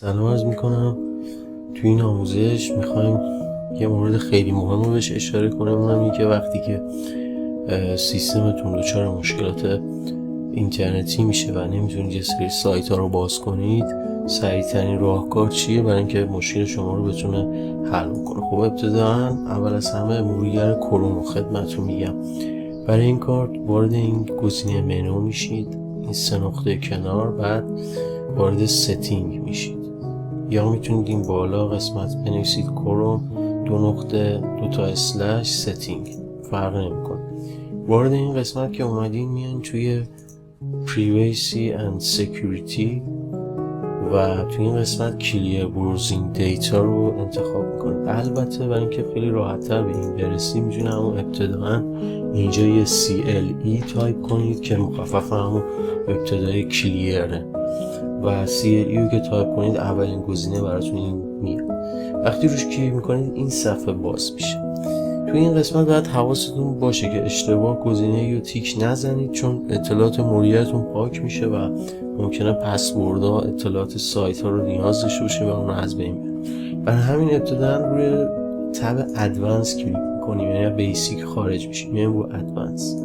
سلام عرض میکنم. توی این آموزش میخوایم یه مورد خیلی مهم رو بهش اشاره کنم، اونم این که وقتی که سیستمتون دچار مشکلات اینترنتی میشه و نمیتونید یه سری سایت ها رو باز کنید، سریع ترین راهکار چیه برای اینکه مشکل شما رو بتونه حل کنه؟ خب ابتداً اول از همه مرورگر کروم رو خدمتتون میگم. برای این کار وارد این گزینه منو میشید، این سه نقطه کنار، بعد وارد ستینگ میشید، یا میتونید این بالا قسمت بنویسید کروم /setting، فرق نمیکنه. وارد این قسمت که اومدین میان توی privacy and security و توی این قسمت clear browsing data رو انتخاب میکنید. البته برای اینکه خیلی راحت‌تر به این برسیم میتونید همون ابتداً اینجا یه CLE تایپ کنید که مخفف همون ابتدای کلیره و CLE رو که تایپ کنید اولین گزینه براتون این میاد. وقتی روش کلیک میکنید این صفحه باز میشه. توی این قسمت باید حواستون باشه که اشتباه گزینه رو تیک نزنید، چون اطلاعات مدیریتون پاک میشه و ممکنه پسوردها اطلاعات سایت ها رو نیاز داشته باشه و اون رو از بین بره. برای همین ابتداً روی تب ادوانس کلیک میکنیم، یعنی بیسیک خارج میشیم، یعنی رو ادوانس.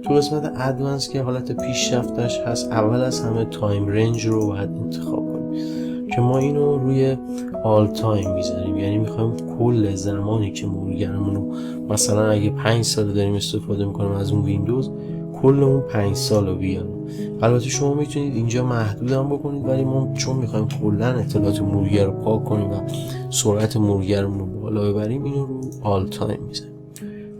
تو قسمت ادوانس که حالت پیشرفتش هست، اول از همه تایم رنج رو باید انتخاب کنیم که ما اینو روی آل تایم میذاریم، یعنی میخوایم کل زمانی که مرورگرمون رو، مثلا اگه 5 سال داریم استفاده میکنیم از اون ویندوز، کل اون 5 سال رو بیاریم. البته شما میتونید اینجا محدودم بکنید، ولی ما چون میخوایم کلا اطلاعات مرورگر رو پاک کنیم و سرعت مرورگرمون رو بالا ببریم، اینو رو آل تایم میذاریم.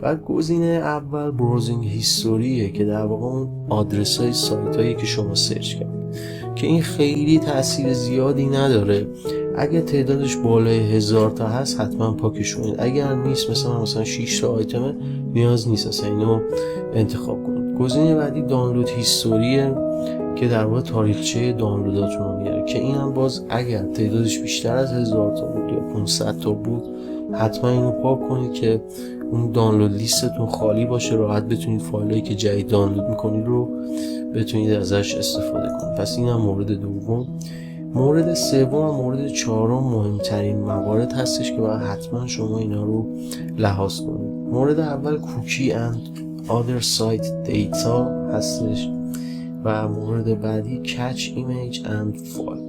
بعد گزینه اول براوزینگ هیستوریه که در واقع اون آدرس های سایت هایی که شما سرچ کردید، که این خیلی تاثیر زیادی نداره. اگه تعدادش بالای 1000 تا هست حتما پاکش کنید، اگر نیست مثلا 6 تا آیتمه نیاز نیست اصلا اینو انتخاب کنید. گزینه بعدی دانلود هیستوریه که در واقع تاریخچه دانلوداتون رو میاره، که این هم باز اگر تعدادش بیشتر از 1000 تا بود یا 500 تا بود حتما اینو پاک کنید که اون دانلود لیستتون خالی باشه، راحت بتونید فایلایی که جدید دانلود میکنید رو بتونید ازش استفاده کنید. پس این هم مورد دوم. مورد سوم و مورد چهارم مهمترین موارد هستش که باید حتما شما اینا رو لحاظ کنید. مورد اول کوکی and other site data هستش و مورد بعدی catch image and file.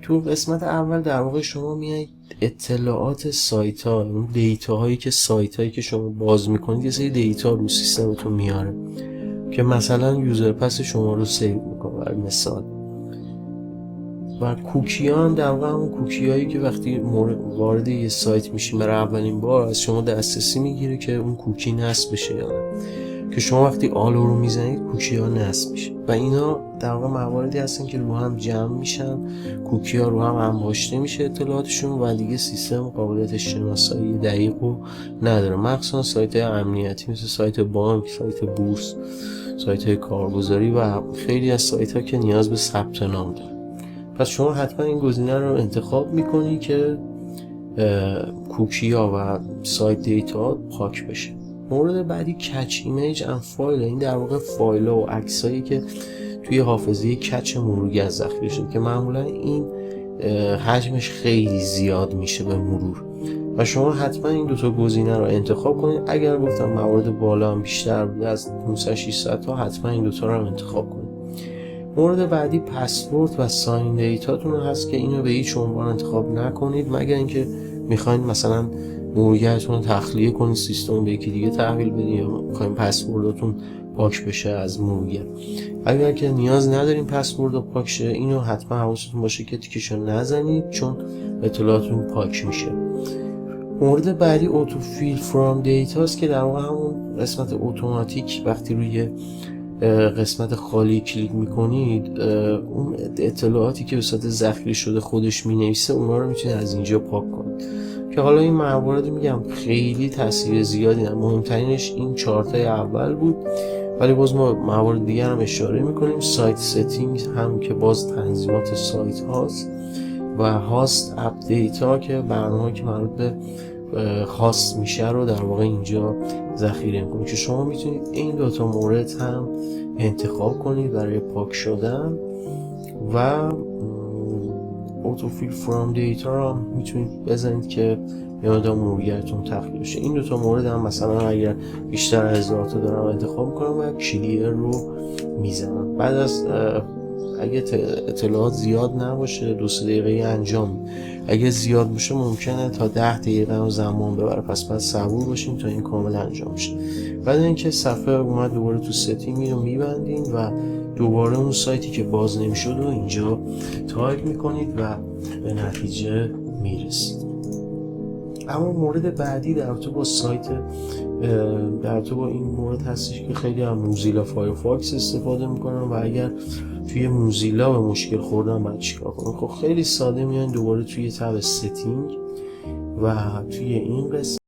تو قسمت اول در واقع شما میایید اطلاعات سایت ها، اون دیتا هایی که سایت هایی که شما باز میکنید یه سری دیتا رو سیستمتون میاره که مثلا یوزر پس شما رو سیو میکنه برای مثال. و کوکی ها هم در واقع همون کوکی هایی که وقتی وارد یه سایت میشیم برای اولین بار از شما دسترسی میگیره که اون کوکی نصب بشه یا نه، که شما وقتی آلو رو میزنید کوکی ها نصب میشه و اینا در واقع مواردی هستن که رو هم جمع میشن، کوکی ها رو هم انباشته میشه اطلاعاتشون و دیگه سیستم قابلیت شناسایی دقیق رو نداره، مخصوصا سایت های امنیتی مثل سایت بانک، سایت بورس، سایت های کارگزاری و خیلی از سایت ها که نیاز به ثبت نام داره. پس شما حتما این گزینه رو انتخاب میکنی که کوکی ها و سایت دیتا پاک بشه. مورد بعدی کچ ایمیج اند فایل، این در واقع فایل و عکسایی که توی حافظه کچ مرورگر ذخیره شده که معمولا این حجمش خیلی زیاد میشه به مرور و شما حتما این دوتا گزینه رو انتخاب کنید. اگر گفتم موارد بالا هم بیشتر بوده از 500-600 تا حتما این دوتا رو هم انتخاب کنید. مورد بعدی پسورد و ساین دیتاتون هست که اینو به هیچ عنوان انتخاب نکنید مگر اینکه میخواین مثلا مرورگرتون رو تخلیه کنید، سیستم به یکی دیگه تحویل بدید یا میخواین پسورداتون پاک بشه از مرورگر. اگر که نیاز ندارین پسورد پاک شه، اینو حتما حواستون باشه که تیکشو نزنید چون اطلاعاتون پاک میشه. مورد بعدی اوتو فیل فرام دیتا است که در واقع همون قسمت اتوماتیک وقتی روی قسمت خالی کلیک میکنید اون اطلاعاتی که به صورت ذخیره شده خودش مینویسه اونا رو میتونید از اینجا پاک کنید، که حالا این موارد میگم خیلی تاثیر زیادی نداره. مهمترینش این 4 تای اول بود، ولی باز ما موارد دیگر هم اشاره میکنیم. سایت ستینگ هم که باز تنظیمات سایت هاست و هاست اپ دیتا که برنامه که مربوط به خاص میشه رو در واقع اینجا ذخیره میکنید که شما میتونید این دوتا مورد هم انتخاب کنید برای پاک شدن و اوتوفیل فرام دیتا رو میتونید بزنید که یادم مرورگرتون تخلیه بشه. این دوتا مورد هم مثلا اگر بیشتر از 1000 تا دارم انتخاب میکنم و کلیر رو میزنم. بعد از اگه اطلاعات زیاد نباشه 2-3 دقیقه انجام، اگه زیاد باشه ممکنه تا 10 دقیقه هم زمان ببره، پس باید صبور باشیم تا این کامل انجام شه. بعد اینکه صفحه اومد دوباره تو ستینگ رو میبندین و دوباره اون سایتی که باز نمیشد رو اینجا تایپ میکنید و به نتیجه میرسید. اما مورد بعدی در رابطه با سایت در رابطه با این مورد هستش که خیلی هم موزیلا فایرفاکس استفاده میکنن و اگر توی موزیلا به مشکل خوردن باید چیکار کنن؟ خب خیلی ساده میان دوباره توی تب ستینگ و توی این قسمت